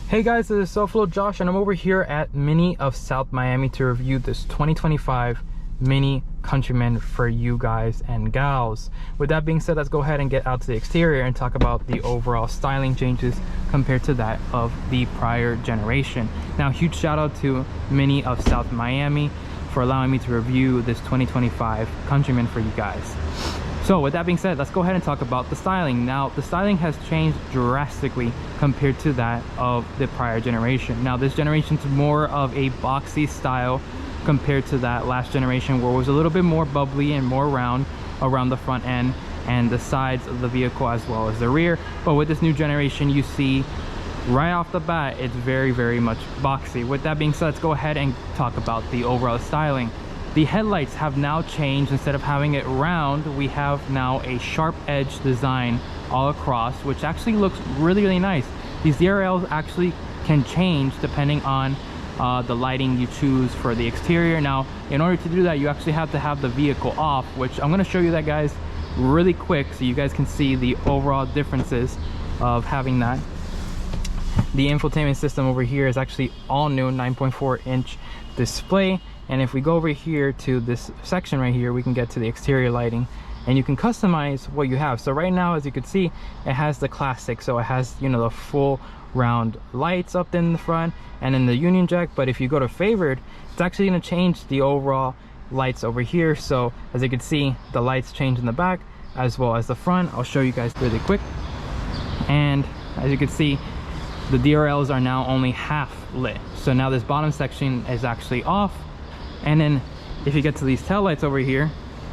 Hey guys, this is Self-Flow Josh, and I'm over here at Mini of South Miami to review this 2025 Mini Countryman for you guys and gals. With that being said, let's go ahead and get out to the exterior and talk about the overall styling changes compared to that of the prior generation. Now, huge shout out to Mini of South Miami for allowing me to review this 2025 Countryman for you guys. So with that being said, let's go ahead and talk about the styling. Now, the styling has changed drastically compared to that of the prior generation. Now, this generation is more of a boxy style compared to that last generation, where it was a little bit more bubbly and more round around the front end and the sides of the vehicle as well as the rear. But with this new generation, you see right off the bat, it's very much boxy. With that being said, let's go ahead and talk about the overall styling. The headlights have now changed. Instead of having it round, we have now a sharp edge design all across, which actually looks really nice. These DRLs actually can change depending on the lighting you choose for the exterior. Now, in order to do that, you actually have to have the vehicle off, which I'm going to show you that, guys, really quick so you guys can see the overall differences of having that. The infotainment system over here is actually all new 9.4-inch display. And if we go over here to this section right here, we can get to the exterior lighting and you can customize what you have. So right now, as you can see, it has the classic. So it has, you know, the full round lights up in the front and then the Union Jack. But if you go to favored, it's actually going to change the overall lights over here. So as you can see, the lights change in the back as well as the front. I'll show you guys really quick. And as you can see, the DRLs are now only half lit. So now this bottom section is actually off. And then if you get to these taillights over here,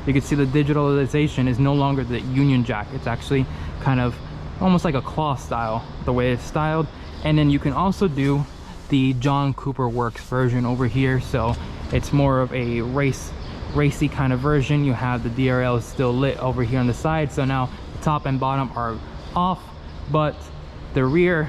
you can see the digitalization is no longer the Union Jack. It's actually kind of almost like a claw style, the way it's styled. And then you can also do the John Cooper Works version over here. So it's more of a racy kind of version. You have the DRL still lit over here on the side. So now the top and bottom are off, but the rear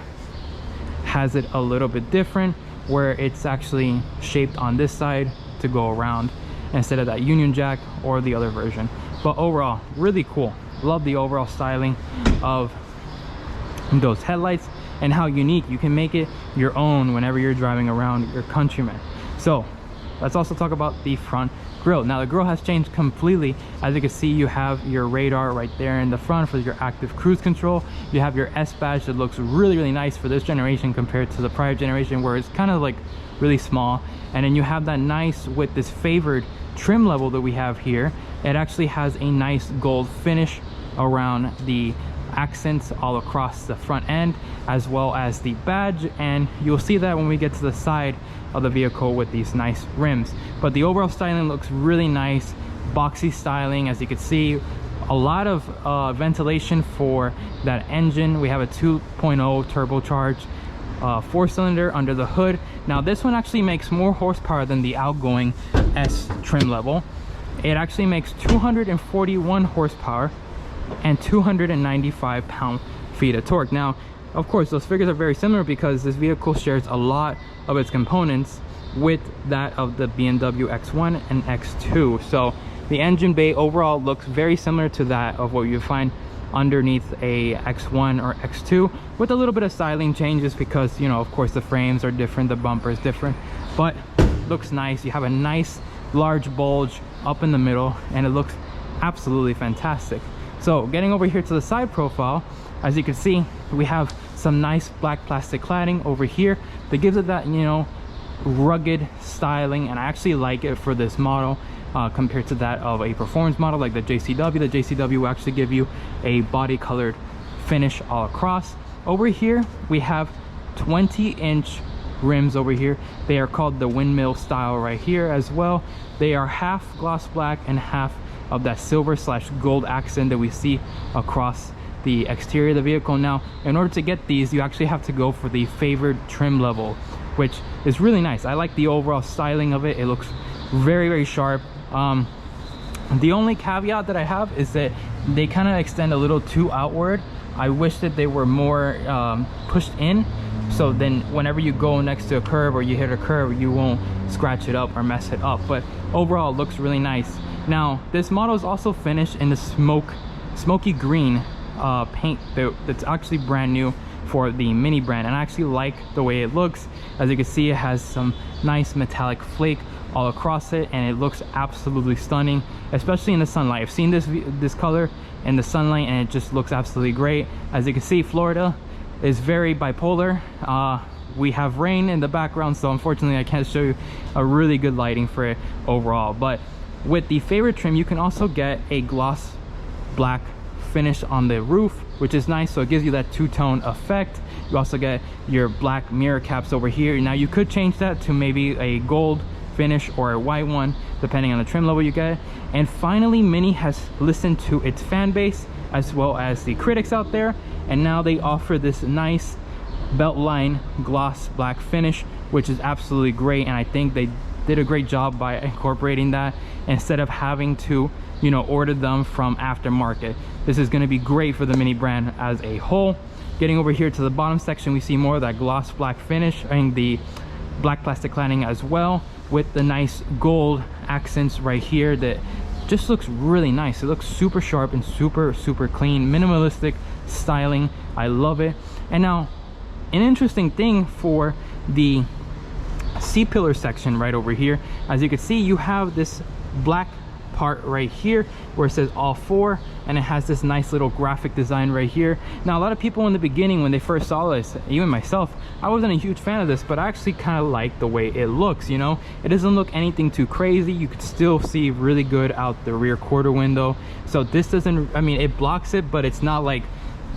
has it a little bit different, where it's actually shaped on this side to go around instead of that Union Jack or the other version. But overall, really cool. Love the overall styling of those headlights and how unique you can make it your own whenever you're driving around your Countryman. So let's also talk about the front grille. Now, the grille has changed completely. As you can see, you have your radar right there in the front for your active cruise control. You have your S badge that looks really nice for this generation compared to the prior generation, where it's kind of like really small. And then you have that nice, with this favored trim level that we have here, it actually has a nice gold finish around the accents all across the front end as well as the badge, and you'll see that when we get to the side of the vehicle with these nice rims. But the overall styling looks really nice, boxy styling. As you can see, a lot of ventilation for that engine. We have a 2.0 turbocharged 4-cylinder under the hood. Now, this one actually makes more horsepower than the outgoing S trim level. It actually makes 241 horsepower and 295 pound-feet of torque. Now, of course, those figures are very similar because this vehicle shares a lot of its components with that of the BMW X1 and X2. So the engine bay overall looks very similar to that of what you find underneath a X1 or X2, with a little bit of styling changes because, you know, of course, the frames are different, the bumper is different, but looks nice. You have a nice large bulge up in the middle and it looks absolutely fantastic. So getting over here to the side profile, as you can see, we have some nice black plastic cladding over here that gives it that, you know, rugged styling, and I actually like it for this model compared to that of a performance model like the JCW. The JCW will actually give you a body colored finish all across. Over here we have 20-inch rims over here. They are called the windmill style right here as well. They are half gloss black and half of that silver / gold accent that we see across the exterior of the vehicle. Now, in order to get these, you actually have to go for the favored trim level, which is really nice. I like the overall styling of it. It looks very sharp. The only caveat that I have is that they kind of extend a little too outward. I wish that they were more pushed in, so then whenever you go next to a curb or you hit a curb, you won't scratch it up or mess it up. But overall, it looks really nice. Now this model is also finished in the smoky green paint that's actually brand new for the Mini brand, and I actually like the way it looks. As you can see, it has some nice metallic flake all across it, and it looks absolutely stunning, especially in the sunlight. I've seen this color in the sunlight and it just looks absolutely great. As you can see, Florida is very bipolar. We have rain in the background, so unfortunately I can't show you a really good lighting for it overall. But with the favorite trim, you can also get a gloss black finish on the roof, which is nice, so it gives you that two-tone effect. You also get your black mirror caps over here. Now you could change that to maybe a gold finish or a white one, depending on the trim level you get. And finally, Mini has listened to its fan base as well as the critics out there, and now they offer this nice belt line gloss black finish, which is absolutely great. And I think they did a great job by incorporating that instead of having to, you know, order them from aftermarket. This is going to be great for the Mini brand as a whole. Getting over here to the bottom section, we see more of that gloss black finish and the black plastic cladding as well, with the nice gold accents right here that just looks really nice. It looks super sharp and super clean, minimalistic styling. I love it. And now an interesting thing for the C-pillar section right over here, as you can see, you have this black part right here where it says all four, and it has this nice little graphic design right here. Now a lot of people in the beginning, when they first saw this, even myself, I wasn't a huge fan of this, but I actually kind of like the way it looks. You know, it doesn't look anything too crazy. You could still see really good out the rear quarter window. So this doesn't, I mean, it blocks it, but it's not like,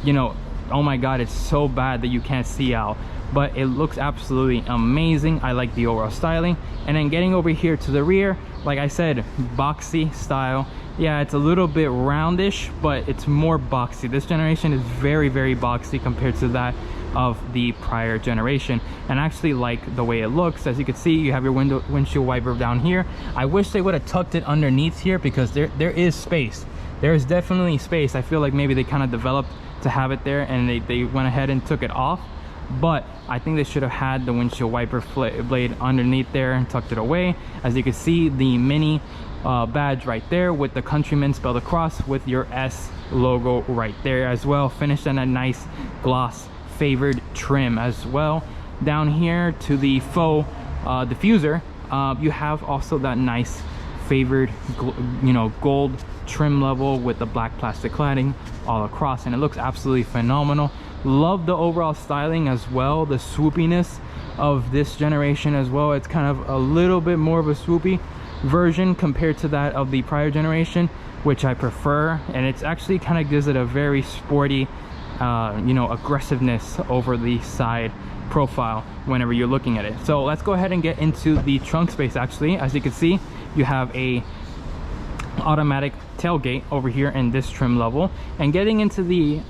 you know, oh my god, it's so bad that you can't see out. But it looks absolutely amazing. I like the overall styling. And then getting over here to the rear, like I said, boxy style. Yeah, it's a little bit roundish, but it's more boxy. This generation is very boxy compared to that of the prior generation, and I actually like the way it looks. As you can see, you have your windshield wiper down here. I wish they would have tucked it underneath here, because there is space. There is definitely space. I feel like maybe they kind of developed to have it there, and they went ahead and took it off. But I think they should have had the windshield wiper blade underneath there and tucked it away. As you can see, the Mini badge right there with the Countryman spelled across with your S logo right there as well, finished in a nice gloss favored trim as well. Down here to the faux diffuser, you have also that nice favored, you know, gold trim level with the black plastic cladding all across, and it looks absolutely phenomenal. Love the overall styling as well, the swoopiness of this generation as well. It's kind of a little bit more of a swoopy version compared to that of the prior generation, which I prefer, and it's actually kind of gives it a very sporty you know, aggressiveness over the side profile whenever you're looking at it. So let's go ahead and get into the trunk space. Actually, as you can see, you have a automatic tailgate over here in this trim level, and getting into the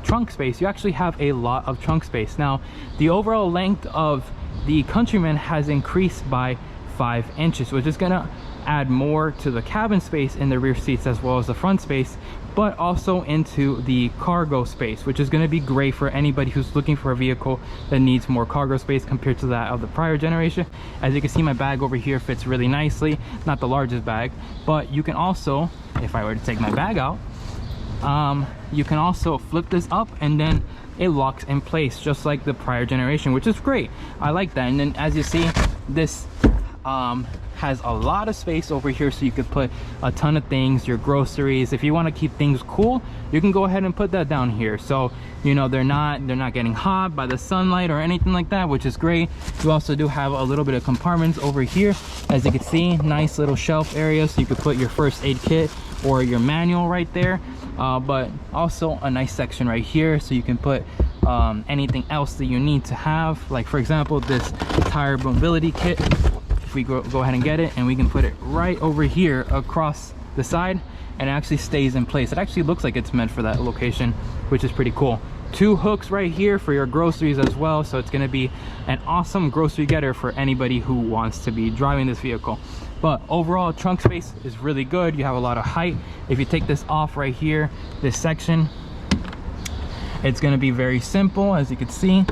trunk space, you actually have a lot of trunk space. Now the overall length of the Countryman has increased by 5 inches, which is gonna add more to the cabin space in the rear seats as well as the front space, but also into the cargo space, which is going to be great for anybody who's looking for a vehicle that needs more cargo space compared to that of the prior generation. As you can see, my bag over here fits really nicely. Not the largest bag, but you can also, if I were to take my bag out, you can also flip this up and then it locks in place just like the prior generation, which is great. I like that. And then as you see, this has a lot of space over here, so you could put a ton of things, your groceries. If you want to keep things cool, you can go ahead and put that down here, so you know they're not getting hot by the sunlight or anything like that, which is great. You also do have a little bit of compartments over here. As you can see, nice little shelf area, so you could put your first aid kit or your manual right there, but also a nice section right here, so you can put anything else that you need to have, like for example this tire mobility kit. We go ahead and get it, and we can put it right over here across the side, and it actually stays in place. It actually looks like it's meant for that location, which is pretty cool. 2 hooks right here for your groceries as well, so it's going to be an awesome grocery getter for anybody who wants to be driving this vehicle. But overall, trunk space is really good. You have a lot of height. If you take this off right here, this section, it's going to be very simple. As you can see,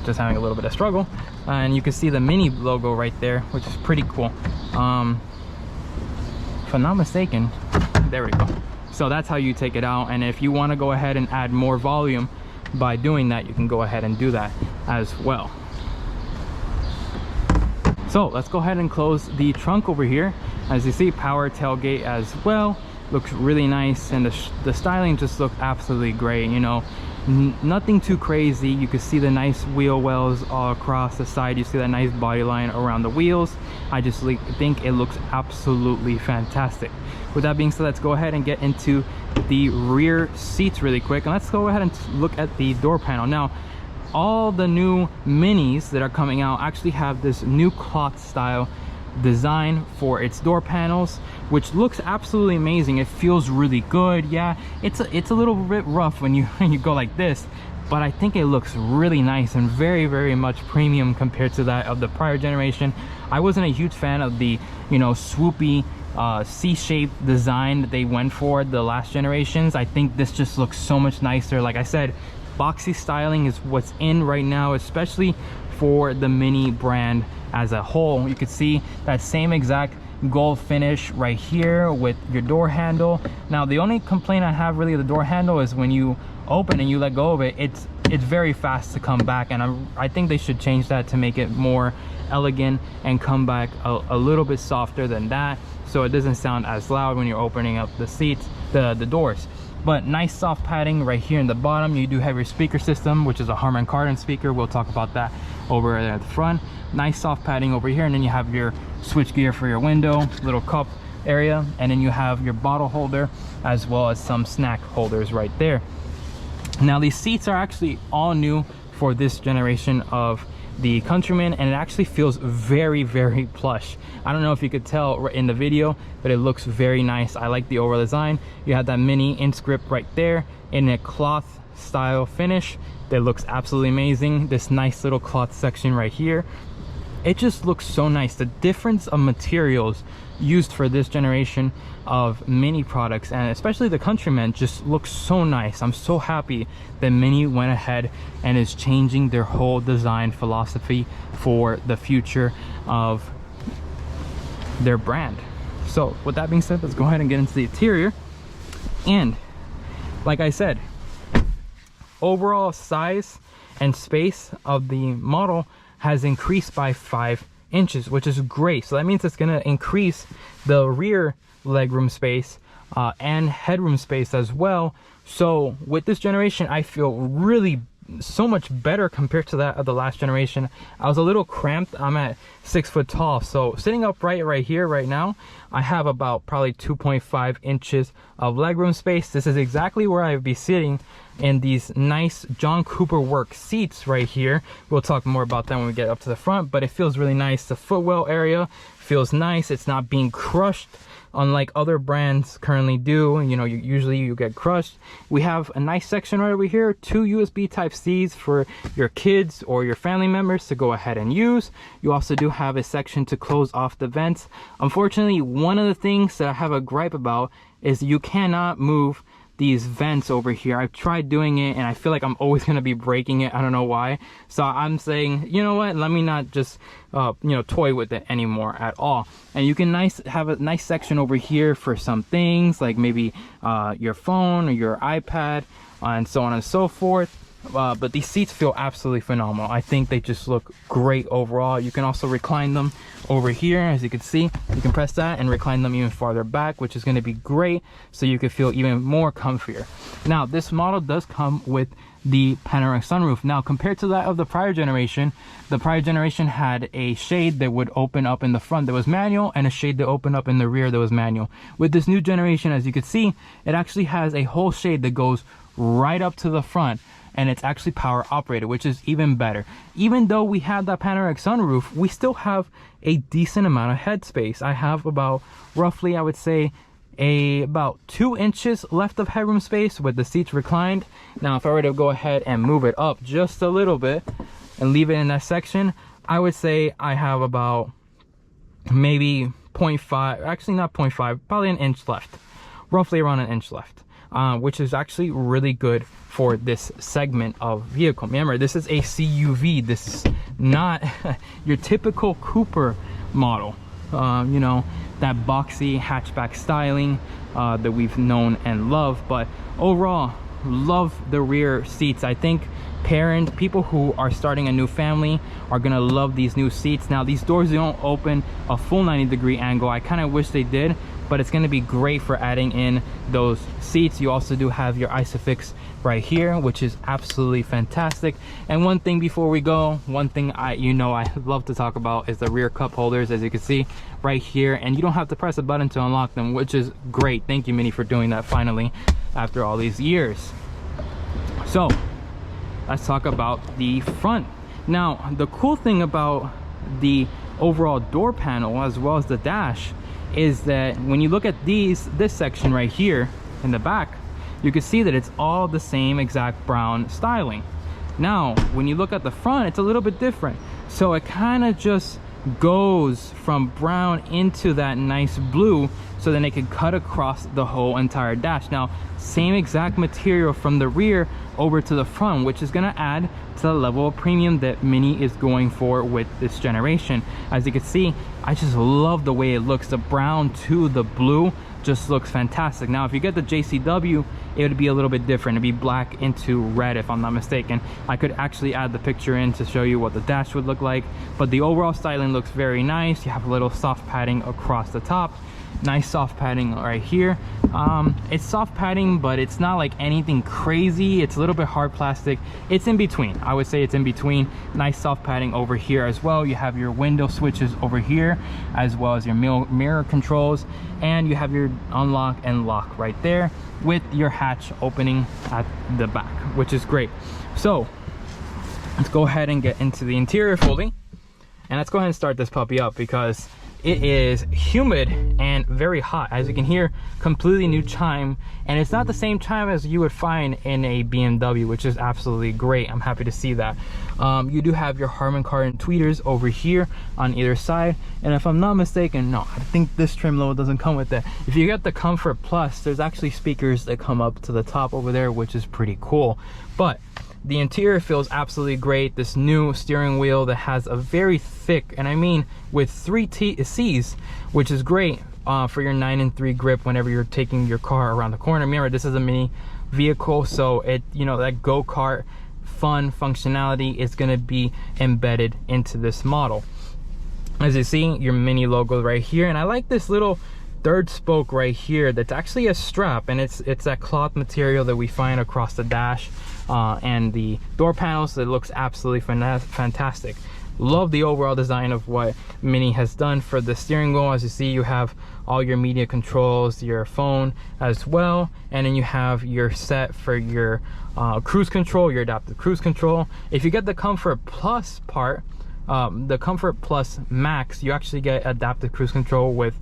just having a little bit of struggle, and you can see the Mini logo right there, which is pretty cool. if I'm not mistaken, there we go. So that's how you take it out, and if you want to go ahead and add more volume by doing that, you can go ahead and do that as well. So let's go ahead and close the trunk over here. As you see, power tailgate as well. Looks really nice, and the styling just looked absolutely great. You know, nothing too crazy. You can see the nice wheel wells all across the side. You see that nice body line around the wheels. I just think it looks absolutely fantastic. With that being said, let's go ahead and get into the rear seats really quick, and let's go ahead and look at the door panel. Now, all the new Minis that are coming out actually have this new cloth style design for its door panels, which looks absolutely amazing. It feels really good. Yeah, it's a little bit rough when you go like this, but I think it looks really nice and very much premium compared to that of the prior generation. I wasn't a huge fan of the, you know, swoopy C-shaped design that they went for the last generations. I think this just looks so much nicer. Like I said, boxy styling is what's in right now, especially for the Mini brand as a whole. You could see that same exact gold finish right here with your door handle. Now, the only complaint I have really of the door handle is when you open and you let go of it, it's very fast to come back, and I think they should change that to make it more elegant and come back a little bit softer than that, so it doesn't sound as loud when you're opening up the seats, the doors. But nice soft padding right here in the bottom. You do have your speaker system, which is a Harman Kardon speaker. We'll talk about that over there at the front. Nice soft padding over here, and then you have your switch gear for your window, little cup area, and then you have your bottle holder as well as some snack holders right there. Now, these seats are actually all new for this generation of the Countryman, and it actually feels very plush. I don't know if you could tell in the video, but it looks very nice. I like the overall design. You have that Mini inscript right there in a cloth style finish that looks absolutely amazing. This nice little cloth section right here, it just looks so nice. The difference of materials used for this generation of Mini products, and especially the Countryman, just looks so nice. I'm so happy that Mini went ahead and is changing their whole design philosophy for the future of their brand. So with that being said, let's go ahead and get into the interior. And like I said, overall size and space of the model has increased by 5 inches, which is great. So that means it's going to increase the rear legroom space and headroom space as well. So with this generation, I feel really so much better compared to that of the last generation. I was a little cramped. I'm at 6 foot tall, so sitting upright right here right now, I have about probably 2.5 inches of legroom space. This is exactly where I'd be sitting in these nice John Cooper work seats right here. We'll talk more about that when we get up to the front, but it feels really nice. The footwell area feels nice. It's not being crushed unlike other brands currently do. You know, usually you get crushed. We have a nice section right over here, 2 USB Type-Cs for your kids or your family members to go ahead and use. You also do have a section to close off the vents. Unfortunately, one of the things that I have a gripe about is you cannot move these vents over here. I've tried doing it and I feel like I'm always going to be breaking it. I don't know why. So I'm saying, you know what, let me not just you know, toy with it anymore at all. And you can have a nice section over here for some things like maybe your phone or your iPad and so on and so forth. But these seats feel absolutely phenomenal. I think they just look great overall. You can also recline them over here. As you can see, you can press that and recline them even farther back, which is going to be great, so you can feel even more comfier. Now, this model does come with the panoramic sunroof. Now, compared to that of the prior generation had a shade that would open up in the front that was manual, and a shade that opened up in the rear that was manual. With this new generation, as you can see, it actually has a whole shade that goes right up to the front, and it's actually power operated, which is even better. Even though we have that panoramic sunroof, we still have a decent amount of headspace. I have about roughly, I would say, about 2 inches left of headroom space with the seats reclined. Now, if I were to go ahead and move it up just a little bit and leave it in that section, I would say I have about maybe 0.5, actually not 0.5, probably an inch left, roughly around an inch left. Which is actually really good for this segment of vehicle. Remember, this is a CUV. This is not your typical Cooper model. you know, that boxy hatchback styling that we've known and loved. But overall, love the rear seats. I think people who are starting a new family are gonna love these new seats. Now these doors don't open a full 90-degree angle. I kind of wish they did, but it's gonna be great for adding in those seats. You also do have your ISOFIX right here, which is absolutely fantastic. And one thing before we go, one thing I love to talk about is the rear cup holders, as you can see right here, and you don't have to press a button to unlock them, which is great. Thank you, Mini, for doing that finally after all these years. So let's talk about the front. Now the cool thing about the overall door panel as well as the dash is that when you look at this section right here in the back, you can see that it's all the same exact brown styling. Now when you look at the front, it's a little bit different. So it kind of just goes from brown into that nice blue, so then it can cut across the whole entire dash. Now same exact material from the rear over to the front, which is going to add to the level of premium that Mini is going for with this generation. As you can see, I just love the way it looks. The brown to the blue just looks fantastic. Now if you get the JCW, it would be a little bit different. It'd be black into red, if I'm not mistaken. I could actually add the picture in to show you what the dash would look like, but the overall styling looks very nice. You have a little soft padding across the top, nice soft padding right here. It's soft padding, but it's not like anything crazy. It's a little bit hard plastic. It's in between. I would say it's in between. Nice soft padding over here as well. You have your window switches over here, as well as your mirror controls, and you have your unlock and lock right there with your hatch opening at the back, which is great. So let's go ahead and get into the interior fully, and let's go ahead and start this puppy up because it is humid and very hot. As you can hear, completely new chime, and it's not the same chime as you would find in a BMW, which is absolutely great. I'm happy to see that. You do have your Harman Kardon tweeters over here on either side, and if I'm not mistaken, no, I think this trim level doesn't come with that. If you get the Comfort Plus, there's actually speakers that come up to the top over there, which is pretty cool. But the interior feels absolutely great. This new steering wheel that has a very thick, and I mean with 3 C's, which is great for your 9-3 grip whenever you're taking your car around the corner. Remember, this is a Mini vehicle, so it, you know, that go-kart fun functionality is going to be embedded into this model. As you see, your Mini logo right here, and I like this little third spoke right here that's actually a strap, and it's that cloth material that we find across the dash and the door panels. It looks absolutely fantastic. Love the overall design of what Mini has done for the steering wheel. As you see, you have all your media controls, your phone as well, and then you have your set for your cruise control, your adaptive cruise control. If you get the Comfort Plus part, the Comfort Plus Max, you actually get adaptive cruise control with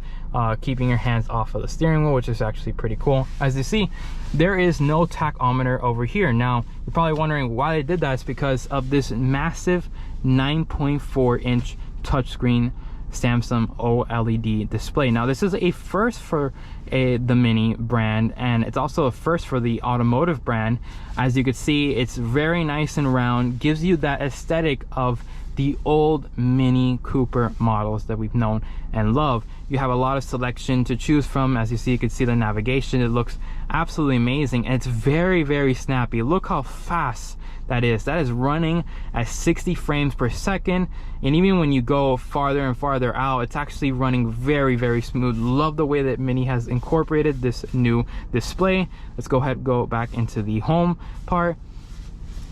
keeping your hands off of the steering wheel, which is actually pretty cool. As you see, there is no tachometer over here. Now you're probably wondering why they did that. It's because of this massive 9.4-inch touchscreen Samsung OLED display. Now this is a first for the Mini brand, and it's also a first for the automotive brand. As you can see, it's very nice and round, gives you that aesthetic of the old Mini Cooper models that we've known and loved. You have a lot of selection to choose from. As you see, you can see the navigation. It looks absolutely amazing, and it's very, very snappy. Look how fast that is. That is running at 60 frames per second, and even when you go farther and farther out, it's actually running very, very smooth. Love the way that Mini has incorporated this new display. Let's go ahead and go back into the home part.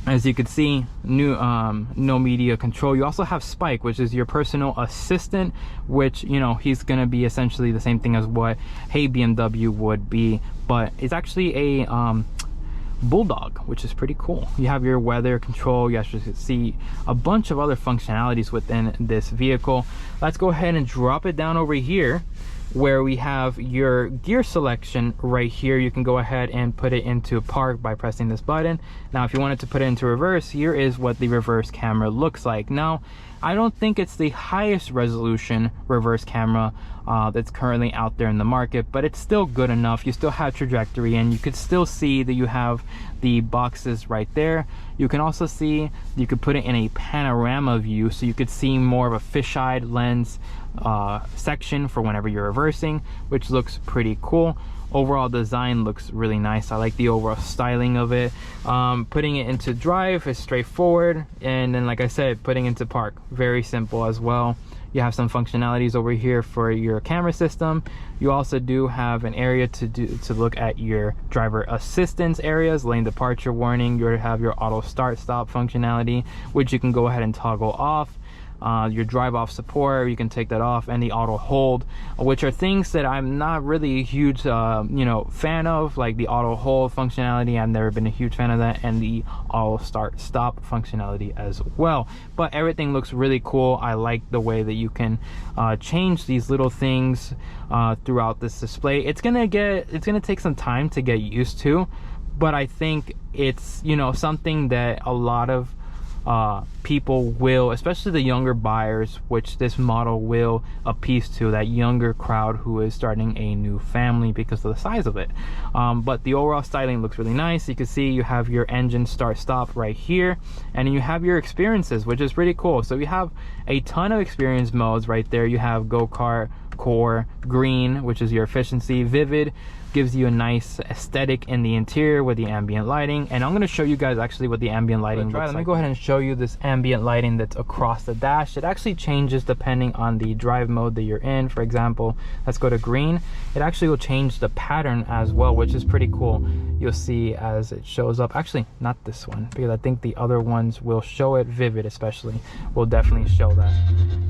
As you can see, new no media control. You also have Spike, which is your personal assistant, which, you know, he's gonna be essentially the same thing as what Hey BMW would be, but it's actually a Bulldog, which is pretty cool. You have your weather control. You actually see a bunch of other functionalities within this vehicle. Let's go ahead and drop it down over here, where we have your gear selection right here. You can go ahead and put it into park by pressing this button. Now if you wanted to put it into reverse, here is what the reverse camera looks like. Now I don't think it's the highest resolution reverse camera that's currently out there in the market, but it's still good enough. You still have trajectory, and you could still see that you have the boxes right there. You can also see you could put it in a panorama view, so you could see more of a fisheye lens section for whenever you're reversing, which looks pretty cool. Overall design looks really nice. I like the overall styling of it. Putting it into drive is straightforward, and then like I said, putting into park, very simple as well. You have some functionalities over here for your camera system. You also do have an area to look at your driver assistance areas, lane departure warning. You have your auto start stop functionality, which you can go ahead and toggle off. Your drive off support, you can take that off, and the auto hold, which are things that I'm not really a huge you know, fan of, like the auto hold functionality. I've never been a huge fan of that, and the auto start stop functionality as well. But everything looks really cool. I like the way that you can change these little things throughout this display. It's gonna take some time to get used to, but I think it's, you know, something that a lot of people will, especially the younger buyers, which this model will appease to, that younger crowd who is starting a new family because of the size of it. But the overall styling looks really nice. You can see you have your engine start stop right here, and you have your experiences, which is pretty cool. So you have a ton of experience modes right there. You have go-kart, core, green, which is your efficiency, vivid gives you a nice aesthetic in the interior with the ambient lighting. And I'm going to show you guys actually what the ambient lighting looks like. Let me go ahead and show you this ambient lighting that's across the dash. It actually changes depending on the drive mode that you're in. For example, let's go to green. It actually will change the pattern as well, which is pretty cool. You'll see as it shows up. Actually, not this one, because I think the other ones will show it. Vivid especially will definitely show that.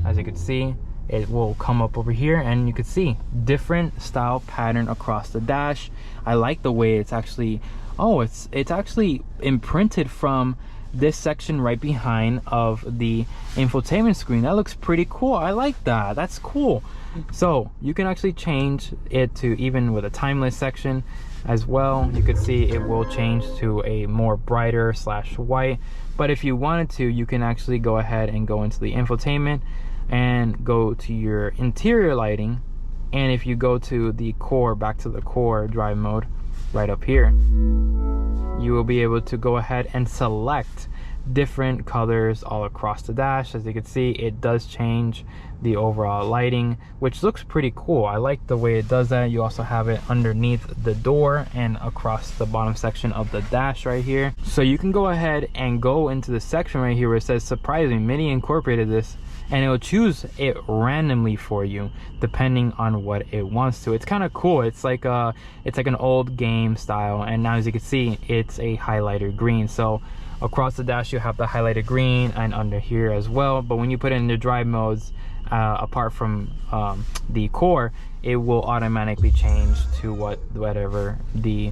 As you can see, it will come up over here, and you can see different style pattern across the dash. I like the way it's actually, it's actually imprinted from this section right behind of the infotainment screen. That looks pretty cool. I like that. That's cool. So you can actually change it to, even with a timeless section as well, you could see it will change to a more brighter / white. But if you wanted to, you can actually go ahead and go into the infotainment and go to your interior lighting, and if you go to the core, back to the core drive mode right up here, you will be able to go ahead and select different colors all across the dash. As you can see, it does change the overall lighting, which looks pretty cool. I like the way it does that. You also have it underneath the door and across the bottom section of the dash right here. So you can go ahead and go into the section right here where it says surprising, Mini incorporated this, and it will choose it randomly for you depending on what it wants to. It's kind of cool. It's like an old game style, and now as you can see, it's a highlighter green. So across the dash you have the highlighted green, and under here as well. But when you put it in the drive modes, apart from the core, it will automatically change to whatever the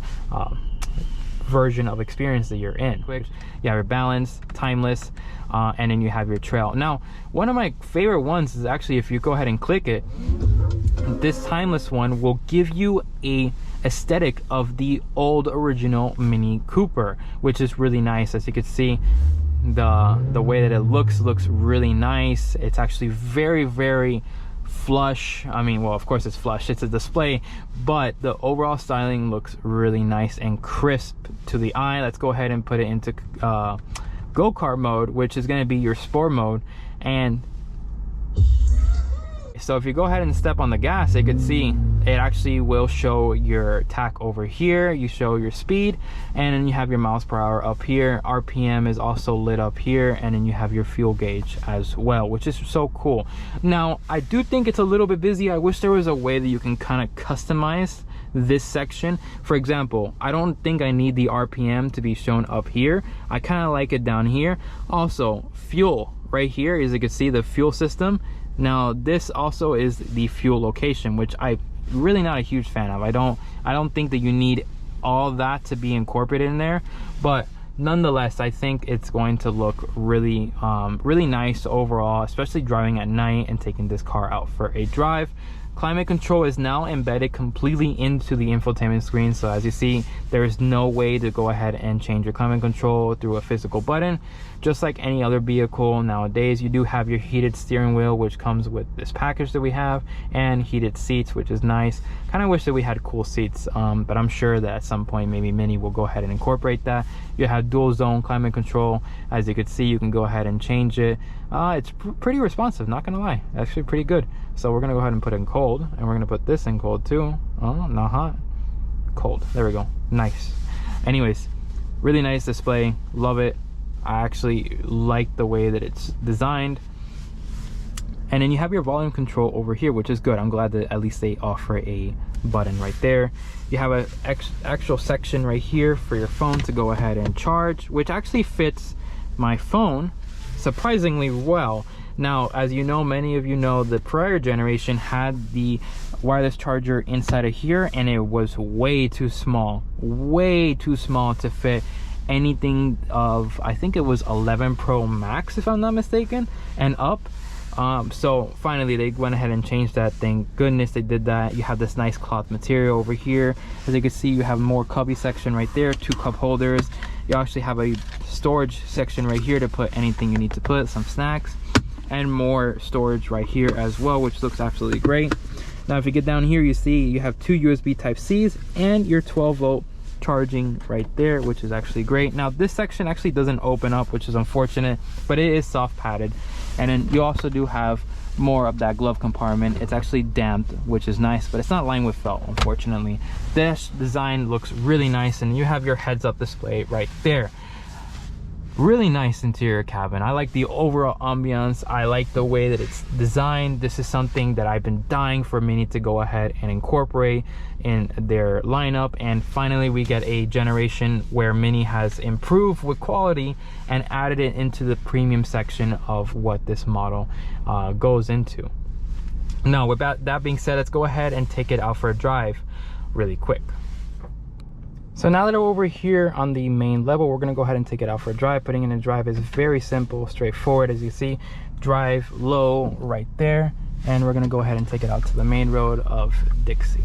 version of experience that you're in. You have your balance, timeless, and then you have your trail. Now, one of my favorite ones is actually, if you go ahead and click it, this timeless one will give you a aesthetic of the old original Mini Cooper, which is really nice. As you can see, the way that it looks really nice. It's actually very, very flush. I mean, well, of course it's flush, it's a display, but the overall styling looks really nice and crisp to the eye. Let's go ahead and put it into go-kart mode, which is going to be your sport mode. And so if you go ahead and step on the gas, you can see it actually will show your tach over here. You show your speed, and then you have your miles per hour up here. RPM is also lit up here, and then you have your fuel gauge as well, which is so cool. Now, I do think it's a little bit busy. I wish there was a way that you can kind of customize this section. For example, I don't think I need the RPM to be shown up here. I kind of like it down here. Also, fuel right here, as you can see, the fuel system. Now this also is the fuel location, which I'm really not a huge fan of. I don't think that you need all that to be incorporated in there, but nonetheless, I think it's going to look really really nice overall, especially driving at night and taking this car out for a drive. Climate control is now embedded completely into the infotainment screen. So as you see, there is no way to go ahead and change your climate control through a physical button. Just like any other vehicle nowadays, you do have your heated steering wheel, which comes with this package that we have, and heated seats, which is nice. Kind of wish that we had cool seats, but I'm sure that at some point maybe Mini will go ahead and incorporate that. You have dual zone climate control. As you can see, you can go ahead and change it. It's pretty responsive, not gonna lie, actually pretty good. So we're gonna go ahead and put it in cold, and we're gonna put this in cold too. Oh, not hot, cold, there we go, nice. Anyways, really nice display, love it. I actually like the way that it's designed. And then you have your volume control over here, which is good. I'm glad that at least they offer a button right there. You have an actual section right here for your phone to go ahead and charge, which actually fits my phone surprisingly well. Now, as you know, many of you know, the prior generation had the wireless charger inside of here, and it was way too small to fit anything of, I think it was 11 Pro Max, if I'm not mistaken, and up. So finally they went ahead and changed that. Thank goodness they did that. You have this nice cloth material over here. As you can see, you have more cubby section right there, 2 cup holders. You actually have a storage section right here to put anything you need to put, some snacks, and more storage right here as well, which looks absolutely great. Now if you get down here, you see you have 2 USB Type-Cs and your 12-volt charging right there, which is actually great. Now this section actually doesn't open up, which is unfortunate, but it is soft padded. And then you also do have more of that glove compartment. It's actually damped, which is nice, but it's not lined with felt, unfortunately. This design looks really nice, and you have your heads-up display right there. Really nice interior cabin. I like the overall ambiance. I like the way that it's designed. This is something that I've been dying for Mini to go ahead and incorporate in their lineup, and finally we get a generation where Mini has improved with quality and added it into the premium section of what this model goes into. Now with that being said, let's go ahead and take it out for a drive really quick. So now that we're over here on the main level, we're gonna go ahead and take it out for a drive. Putting it in drive is very simple, straightforward. As you see, drive low right there, and we're gonna go ahead and take it out to the main road of Dixie.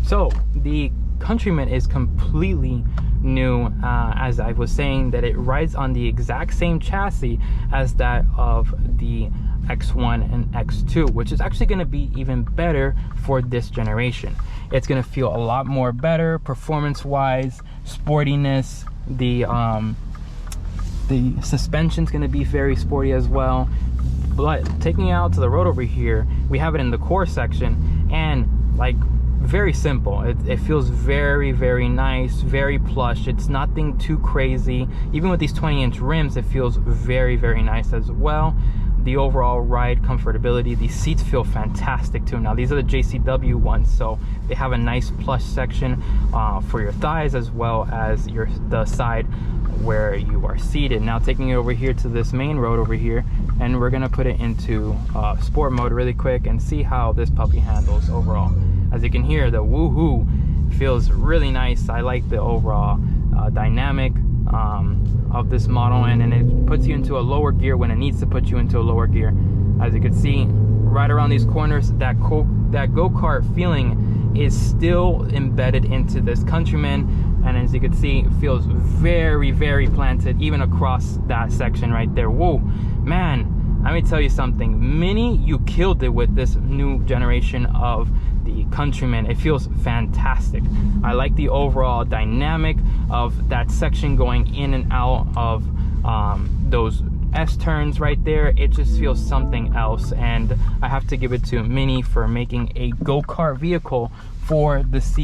So the Countryman is completely new, as I was saying, that it rides on the exact same chassis as that of the X1 and X2, which is actually going to be even better for this generation. It's going to feel a lot more better performance wise, sportiness. The suspension's going to be very sporty as well. But taking it out to the road over here, we have it in the core section, and like very simple. It feels very, very nice, very plush. It's nothing too crazy. Even with these 20-inch rims, it feels very, very nice as well. The overall ride comfortability, these seats feel fantastic too. Now these are the JCW ones, so they have a nice plush section for your thighs, as well as the side where you are seated. Now taking it over here to this main road over here, and we're gonna put it into sport mode really quick and see how this puppy handles overall. As you can hear, the woohoo feels really nice. I like the overall dynamic of this model, and it puts you into a lower gear when it needs to put you into a lower gear. As you can see, right around these corners, that go-kart feeling is still embedded into this Countryman, and as you can see, it feels very, very planted even across that section right there. Whoa, man, let me tell you something. Mini, you killed it with this new generation of the Countryman. It feels fantastic. I like the overall dynamic of that section going in and out of those S-turns right there. It just feels something else, and I have to give it to Mini for making a go-kart vehicle for this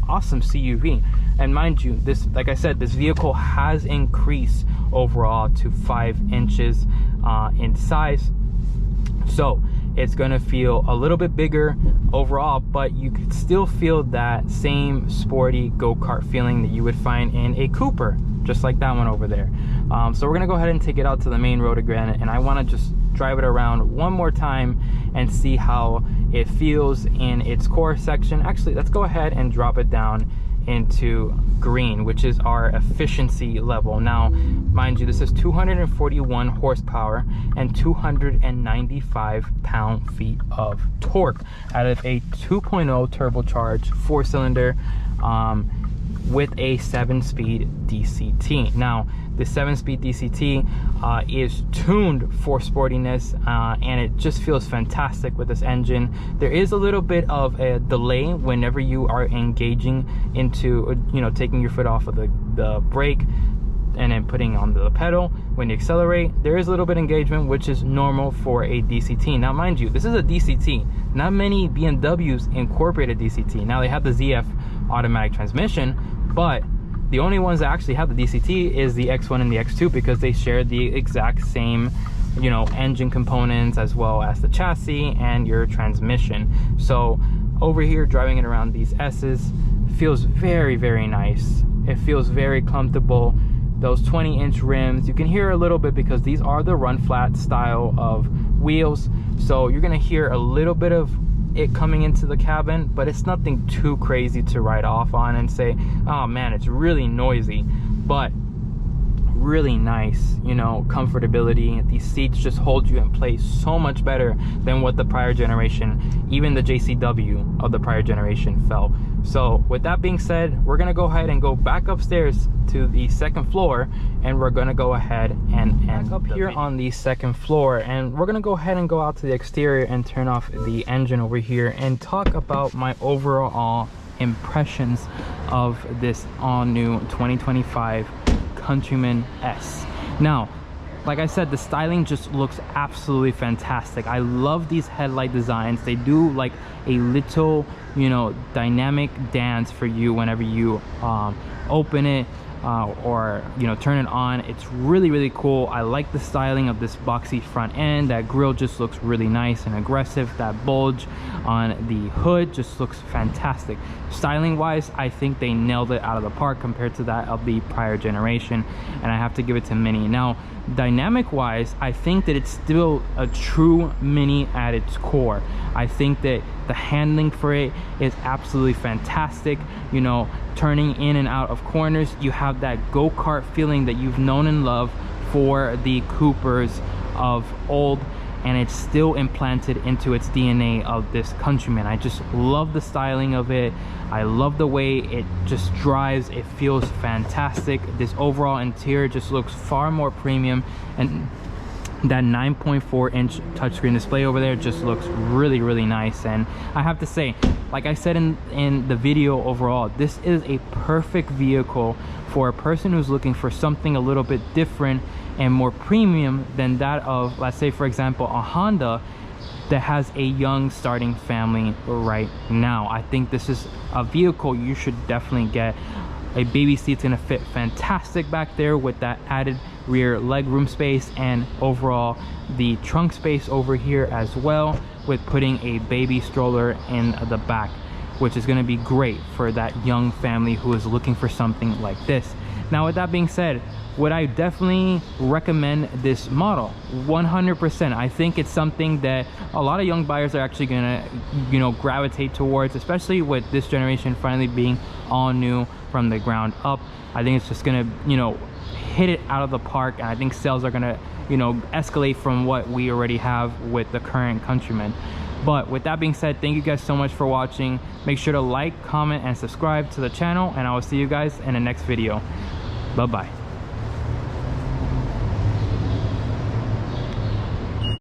awesome CUV. And mind you, this, like I said, this vehicle has increased overall to 5 inches in size, so it's gonna feel a little bit bigger overall, but you could still feel that same sporty go-kart feeling that you would find in a Cooper, just like that one over there. So we're gonna go ahead and take it out to the main road again, and I wanna just drive it around one more time and see how it feels in its core section. Actually, let's go ahead and drop it down into green, which is our efficiency level. Now mind you, this is 241 horsepower and 295 pound-feet of torque out of a 2.0 turbocharged 4-cylinder with a 7-speed DCT. Now The 7-speed DCT is tuned for sportiness, and it just feels fantastic with this engine. There is a little bit of a delay whenever you are engaging into, you know, taking your foot off of the brake and then putting on the pedal. When you accelerate, there is a little bit of engagement, which is normal for a DCT. Now, mind you, this is a DCT. Not many BMWs incorporate a DCT. Now, they have the ZF automatic transmission, but the only ones that actually have the DCT is the X1 and the X2, because they share the exact same, you know, engine components as well as the chassis and your transmission. So over here, driving it around these S's feels very, very nice. It feels very comfortable. Those 20-inch rims, you can hear a little bit because these are the run flat style of wheels, so you're gonna hear a little bit of it coming into the cabin, but it's nothing too crazy to write off on and say, oh man, it's really noisy. But really nice, you know, comfortability. These seats just hold you in place so much better than what the prior generation, even the JCW of the prior generation, felt. So with that being said, we're gonna go ahead and go back upstairs to the second floor, and we're gonna go ahead and back up here on the second floor, and we're gonna go ahead and go out to the exterior and turn off the engine over here and talk about my overall impressions of this all new 2025 Countryman S. Now, like I said, the styling just looks absolutely fantastic. I love these headlight designs. They do like a little, you know, dynamic dance for you whenever you open it or, you know, turn it on. It's really, really cool. I like the styling of this boxy front end. That grille just looks really nice and aggressive. That bulge on the hood just looks fantastic. Styling wise, I think they nailed it out of the park compared to that of the prior generation, and I have to give it to Mini. Now, dynamic wise, I think that it's still a true Mini at its core. I think that the handling for it is absolutely fantastic. You know, turning in and out of corners, you have that go-kart feeling that you've known and loved for the Coopers of old, and it's still implanted into its DNA of this Countryman. I just love the styling of it. I love the way it just drives. It feels fantastic. This overall interior just looks far more premium, and that 9.4-inch touchscreen display over there just looks really, really nice. And I have to say, like I said in the video, overall, this is a perfect vehicle for a person who's looking for something a little bit different and more premium than that of, let's say, for example, a Honda that has a young starting family right now. I think this is a vehicle you should definitely get. A baby seat's gonna fit fantastic back there with that added rear legroom space, and overall the trunk space over here as well, with putting a baby stroller in the back, which is gonna be great for that young family who is looking for something like this. Now, with that being said, would I definitely recommend this model? 100%. I think it's something that a lot of young buyers are actually gonna, you know, gravitate towards, especially with this generation finally being all new from the ground up. I think it's just gonna, you know, hit it out of the park, and I think sales are gonna, you know, escalate from what we already have with the current Countryman. But with that being said, thank you guys so much for watching. Make sure to like, comment, and subscribe to the channel, and I will see you guys in the next video. Bye bye.